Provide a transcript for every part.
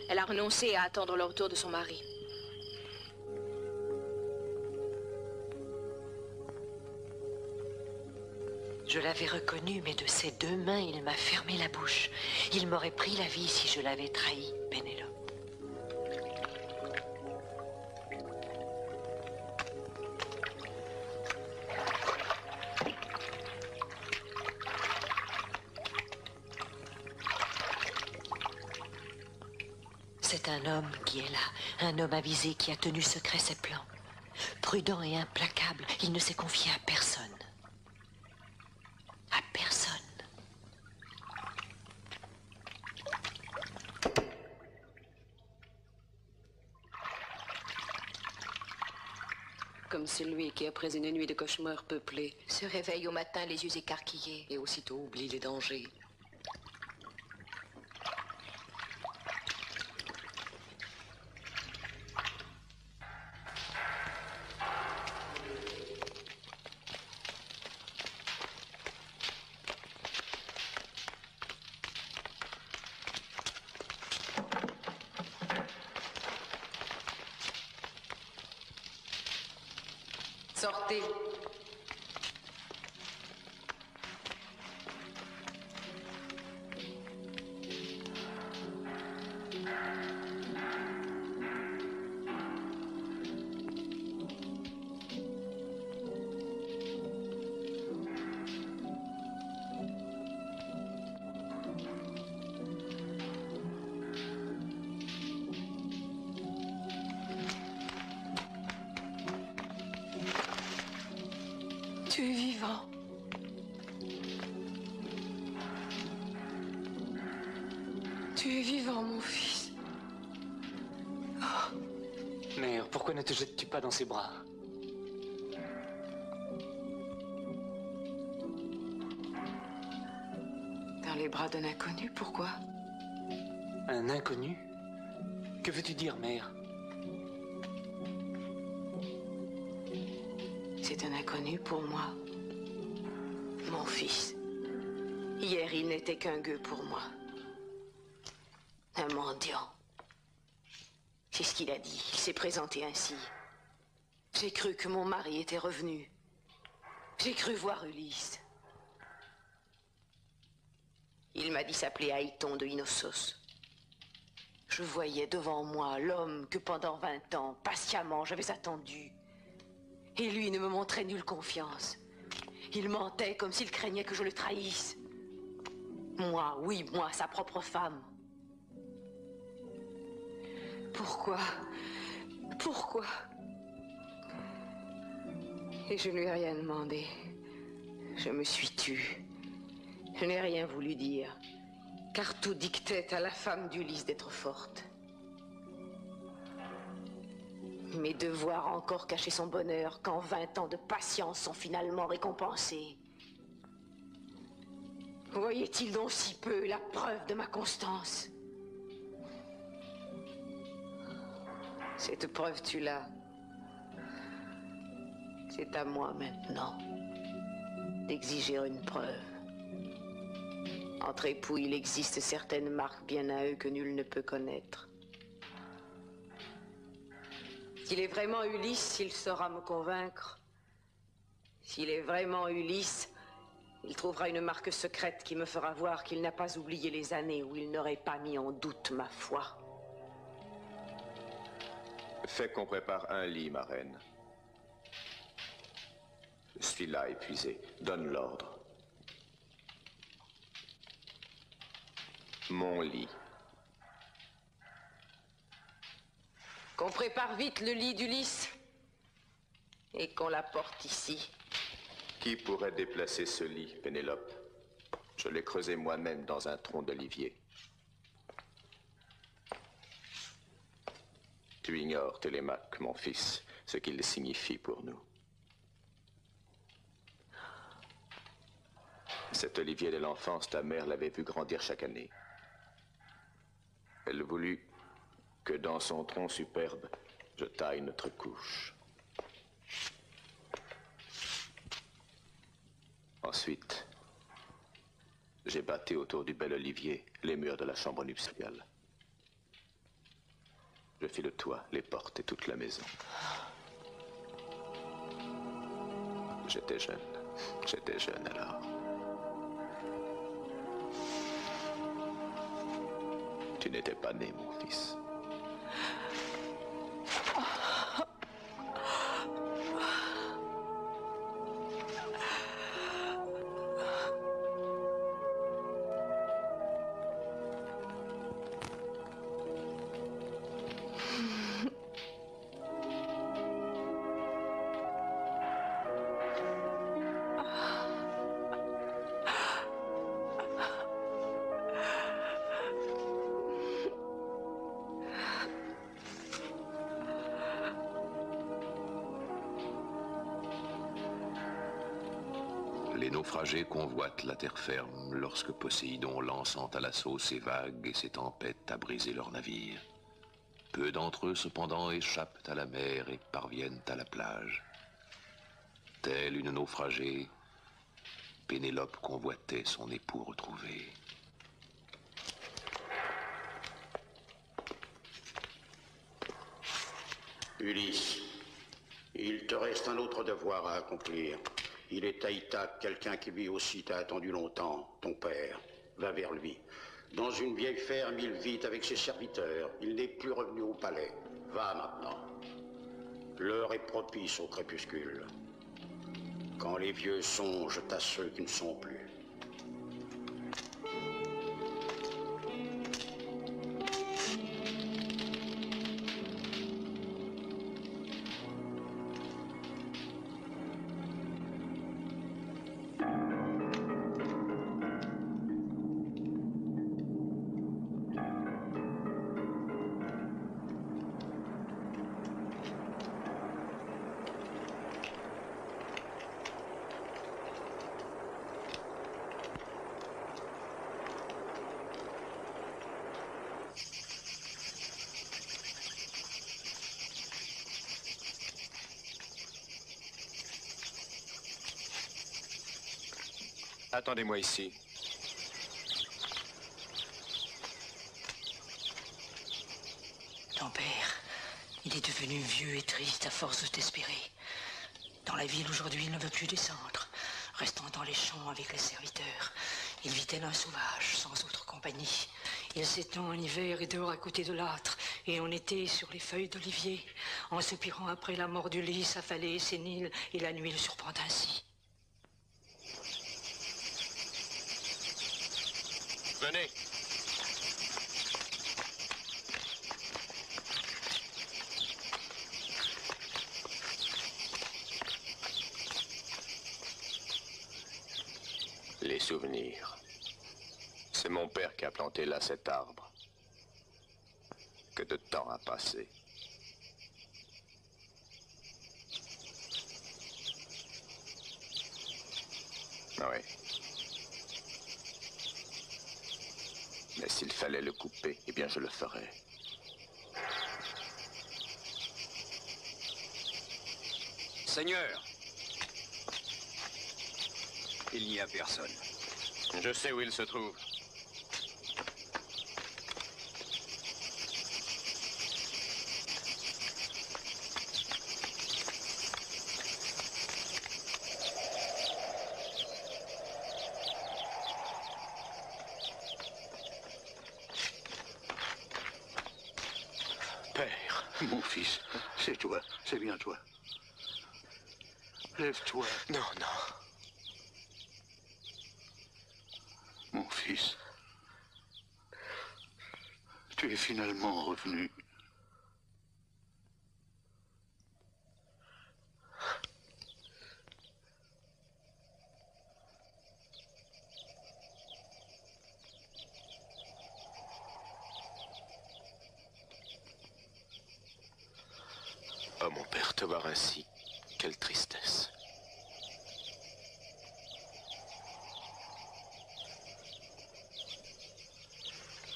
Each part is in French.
Elle a renoncé à attendre le retour de son mari. Je l'avais reconnu, mais de ses deux mains, il m'a fermé la bouche. Il m'aurait pris la vie si je l'avais trahi, Pénélope. C'est un homme qui est là, un homme avisé qui a tenu secret ses plans. Prudent et implacable, il ne s'est confié à personne. À personne. Comme celui qui, après une nuit de cauchemars peuplés, Se réveille au matin les yeux écarquillés. et aussitôt oublie les dangers. Sortez. Tu es vivant. Tu es vivant, mon fils. Mère, pourquoi ne te jettes-tu pas dans ses bras? Dans les bras d'un inconnu, pourquoi? Un inconnu? Que veux-tu dire, mère? C'est un inconnu pour moi. Mon fils. Hier, il n'était qu'un gueux pour moi. Un mendiant. C'est ce qu'il a dit. Il s'est présenté ainsi. J'ai cru que mon mari était revenu. J'ai cru voir Ulysse. Il m'a dit s'appeler Aïton de Inossos. Je voyais devant moi l'homme que pendant 20 ans, patiemment, j'avais attendu. Et lui ne me montrait nulle confiance. Il mentait comme s'il craignait que je le trahisse. Moi, oui, moi, sa propre femme. Pourquoi? Pourquoi? Et je ne lui ai rien demandé. Je me suis tue. Je n'ai rien voulu dire, car tout dictait à la femme d'Ulysse d'être forte. Mais de voir encore cacher son bonheur quand 20 ans de patience sont finalement récompensés. Voyait-il donc si peu la preuve de ma constance? Cette preuve, tu l'as. C'est à moi maintenant d'exiger une preuve. Entre époux, il existe certaines marques bien à eux que nul ne peut connaître. S'il est vraiment Ulysse, il saura me convaincre. S'il est vraiment Ulysse, il trouvera une marque secrète qui me fera voir qu'il n'a pas oublié les années où il n'aurait pas mis en doute ma foi. Fais qu'on prépare un lit, ma reine. Je suis là, épuisé. Donne l'ordre. Mon lit. Qu'on prépare vite le lit d'Ulysse et qu'on l'apporte ici. Qui pourrait déplacer ce lit, Pénélope? Je l'ai creusé moi-même dans un tronc d'olivier. Tu ignores, Télémaque, mon fils, ce qu'il signifie pour nous. Cet olivier de l'enfance, ta mère l'avait vu grandir chaque année. Elle voulut que dans son tronc superbe, je taille notre couche. Ensuite, j'ai bâti autour du bel olivier les murs de la chambre nuptiale. Je fis le toit, les portes et toute la maison. J'étais jeune alors. Tu n'étais pas né, mon fils. Les naufragés convoitent la terre ferme lorsque Poséidon, lançant à l'assaut ses vagues et ses tempêtes, a brisé leurs navires. Peu d'entre eux, cependant, échappent à la mer et parviennent à la plage. Telle une naufragée, Pénélope convoitait son époux retrouvé. Ulysse, il te reste un autre devoir à accomplir. Il est à Ithaque, quelqu'un qui lui aussi t'a attendu longtemps, ton père. Va vers lui. Dans une vieille ferme, il vit avec ses serviteurs. Il n'est plus revenu au palais. Va maintenant. L'heure est propice au crépuscule. Quand les vieux songent à ceux qui ne sont plus. Attendez-moi ici. Ton père, il est devenu vieux et triste à force de t'espérer. Dans la ville aujourd'hui, il ne veut plus descendre. Restant dans les champs avec les serviteurs, il vit tel un sauvage, sans autre compagnie. Il s'étend en hiver et dehors à côté de l'âtre, et en été sur les feuilles d'olivier, en soupirant après la mort d'Ulysse affalé et sénile, et la nuit le surprend ainsi. Venez. Les souvenirs. C'est mon père qui a planté là cet arbre. Que de temps a passé. Oui. Mais s'il fallait le couper, eh bien je le ferais. Seigneur, il n'y a personne. Je sais où il se trouve. Père, mon fils, c'est toi, c'est bien toi. Lève-toi. Non, non. Mon fils, tu es finalement revenu. Oh, mon père, te voir ainsi, quelle tristesse.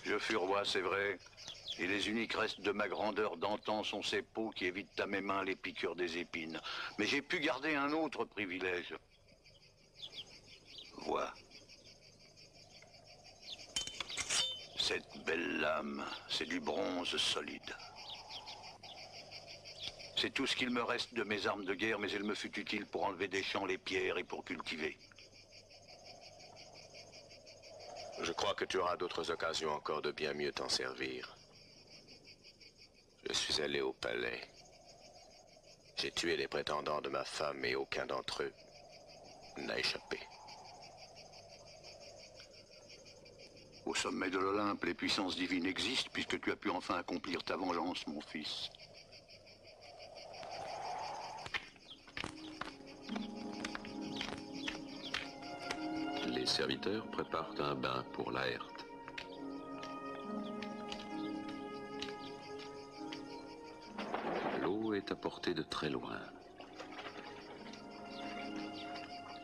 Je fus roi, c'est vrai, et les uniques restes de ma grandeur d'antan sont ces peaux qui évitent à mes mains les piqûres des épines. Mais j'ai pu garder un autre privilège. Vois. Cette belle lame, c'est du bronze solide. C'est tout ce qu'il me reste de mes armes de guerre, mais elle me fut utile pour enlever des champs les pierres et pour cultiver. Je crois que tu auras d'autres occasions encore de bien mieux t'en servir. Je suis allé au palais. J'ai tué les prétendants de ma femme et aucun d'entre eux n'a échappé. Au sommet de l'Olympe, les puissances divines existent puisque tu as pu enfin accomplir ta vengeance, mon fils. Les serviteurs préparent un bain pour Laerte. L'eau est apportée de très loin.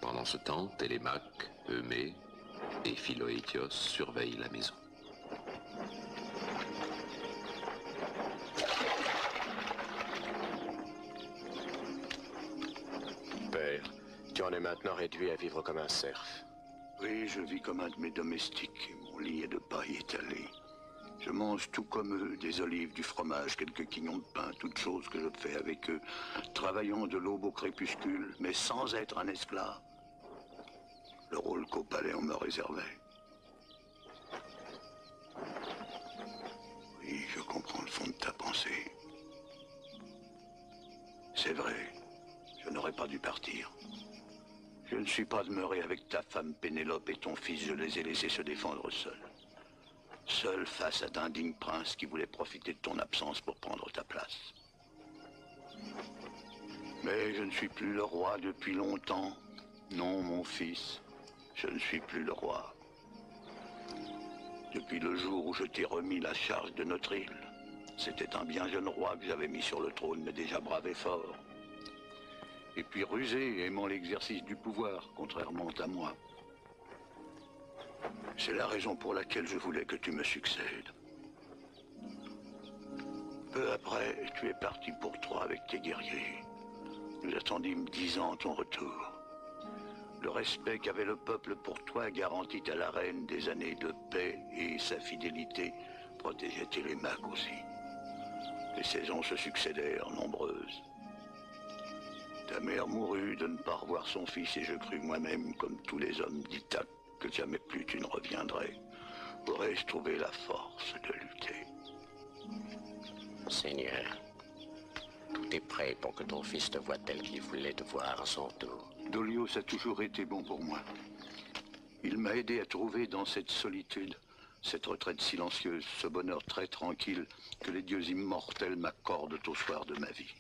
Pendant ce temps, Télémaque, Eumée et Philoétios surveillent la maison. Père, tu en es maintenant réduit à vivre comme un serf. Oui, je vis comme un de mes domestiques. Mon lit est de paille étalée. Je mange tout comme eux, des olives, du fromage, quelques quignons de pain, toutes choses que je fais avec eux, travaillant de l'aube au crépuscule, mais sans être un esclave. Le rôle qu'au palais on me réservait. Oui, je comprends le fond de ta pensée. C'est vrai, je n'aurais pas dû partir. Je ne suis pas demeuré avec ta femme Pénélope et ton fils, je les ai laissés se défendre seuls. Seul face à d'indignes princes qui voulaient profiter de ton absence pour prendre ta place. Mais je ne suis plus le roi depuis longtemps. Non, mon fils, je ne suis plus le roi. Depuis le jour où je t'ai remis la charge de notre île, c'était un bien jeune roi que j'avais mis sur le trône, mais déjà brave et fort. Et puis rusé, aimant l'exercice du pouvoir, contrairement à moi. C'est la raison pour laquelle je voulais que tu me succèdes. Peu après, tu es parti pour Troie avec tes guerriers. Nous attendîmes 10 ans ton retour. Le respect qu'avait le peuple pour toi garantit à la reine des années de paix et sa fidélité protégeait Télémaque aussi. Les saisons se succédèrent nombreuses. Ta mère mourut de ne pas revoir son fils et je crus moi-même, comme tous les hommes d'Ithaque, que jamais plus tu ne reviendrais. Aurais-je trouvé la force de lutter? Seigneur, tout est prêt pour que ton fils te voie tel qu'il voulait te voir à son tour. Dolios a toujours été bon pour moi. Il m'a aidé à trouver dans cette solitude, cette retraite silencieuse, ce bonheur très tranquille que les dieux immortels m'accordent au soir de ma vie.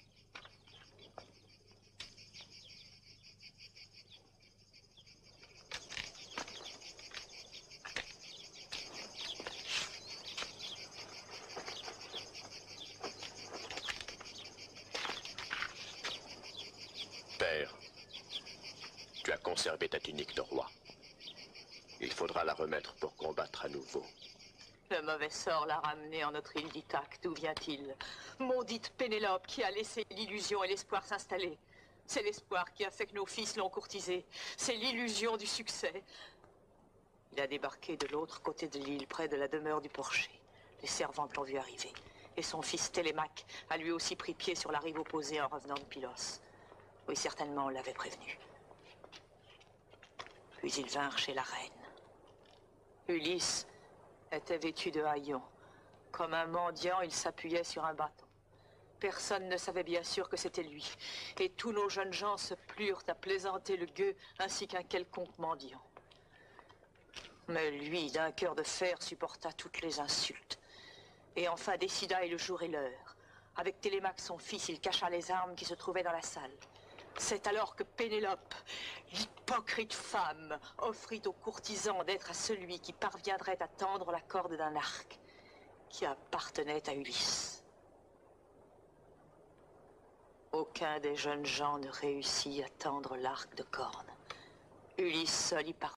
Père, tu as conservé ta tunique de roi. Il faudra la remettre pour combattre à nouveau. Le mauvais sort l'a ramené en notre île d'Ithaque. D'où vient-il? Maudite Pénélope qui a laissé l'illusion et l'espoir s'installer. C'est l'espoir qui a fait que nos fils l'ont courtisé. C'est l'illusion du succès. Il a débarqué de l'autre côté de l'île, près de la demeure du porcher. Les servantes l'ont vu arriver. Et son fils Télémaque a lui aussi pris pied sur la rive opposée en revenant de Pylos. Oui, certainement, on l'avait prévenu. Puis ils vinrent chez la reine. Ulysse était vêtu de haillons. Comme un mendiant, il s'appuyait sur un bâton. Personne ne savait bien sûr que c'était lui. Et tous nos jeunes gens se plurent à plaisanter le gueux ainsi qu'un quelconque mendiant. Mais lui, d'un cœur de fer, supporta toutes les insultes. Et enfin décida et le jour et l'heure. Avec Télémaque, son fils, il cacha les armes qui se trouvaient dans la salle. C'est alors que Pénélope, l'hypocrite femme, offrit aux courtisans d'être à celui qui parviendrait à tendre la corde d'un arc qui appartenait à Ulysse. Aucun des jeunes gens ne réussit à tendre l'arc de corne. Ulysse seul y parvint.